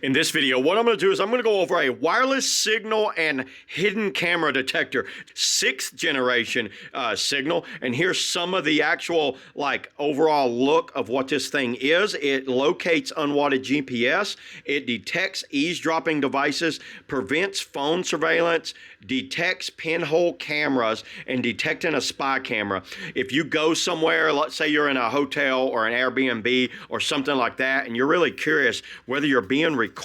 In this video, what I'm going to do is I'm going to go over a wireless signal and hidden camera detector, 6th generation signal. And here's some of the actual overall look of what this thing is. It locates unwanted GPS. It detects eavesdropping devices, prevents phone surveillance, detects pinhole cameras, and detecting a spy camera. If you go somewhere, let's say you're in a hotel or an Airbnb or something like that, and you're really curious whether you're being recorded,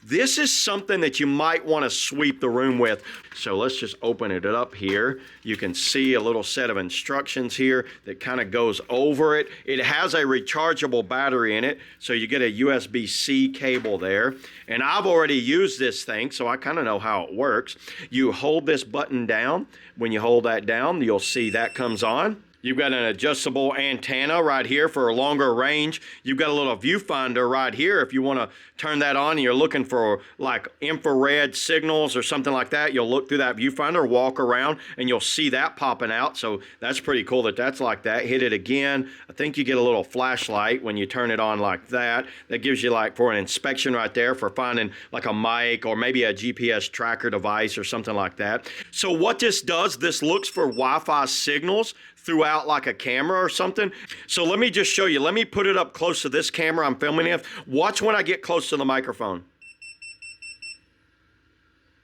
this is something that you might want to sweep the room with. So let's just open it up here. You can see a little set of instructions here that kind of goes over it. It has a rechargeable battery in it, so you get a USB-C cable there. And I've already used this thing, so I kind of know how it works. You hold this button down. When you hold that down, you'll see that comes on. You've got an adjustable antenna right here for a longer range. You've got a little viewfinder right here. If you want to turn that on and you're looking for like infrared signals or something like that, you'll look through that viewfinder, walk around, and you'll see that popping out. So that's pretty cool that that's like that. Hit it again. I think you get a little flashlight when you turn it on like that. That gives you like for an inspection right there for finding like a mic or maybe a GPS tracker device or something like that. So what this does, this looks for Wi-Fi signals throughout like a camera or something. So let me just show you. Let me put it up close to this camera I'm filming in. Watch when I get close to the microphone.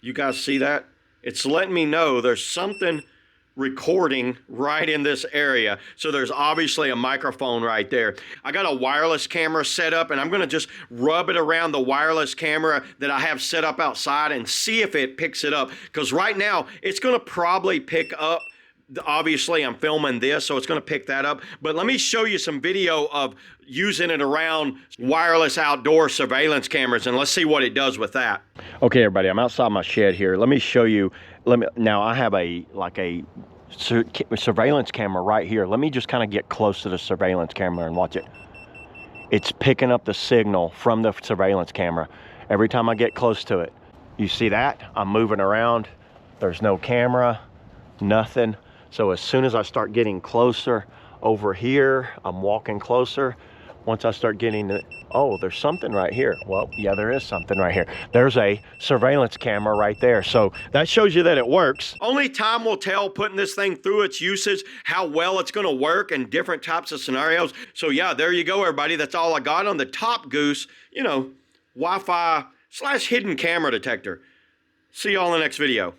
You guys see that? It's letting me know there's something recording right in this area. So there's obviously a microphone right there. I got a wireless camera set up, and I'm gonna just rub it around the wireless camera that I have set up outside and see if it picks it up. Because right now it's gonna probably pick up. Obviously, I'm filming this, so it's going to pick that up. But let me show you some video of using it around wireless outdoor surveillance cameras, and let's see what it does with that. Okay, everybody, I'm outside my shed here. Let me show you. Now I have a surveillance camera right here. Let me just kind of get close to the surveillance camera and watch it. It's picking up the signal from the surveillance camera every time I get close to it. You see that? I'm moving around. There's no camera, nothing. So as soon as I start getting closer over here, I'm walking closer. Once I start getting to, oh, there's something right here. Well, yeah, there is something right here. There's a surveillance camera right there. So that shows you that it works. Only time will tell putting this thing through its usage, how well it's gonna work in different types of scenarios. So yeah, there you go, everybody. That's all I got on the Top Goose, Wi-Fi / hidden camera detector. See y'all in the next video.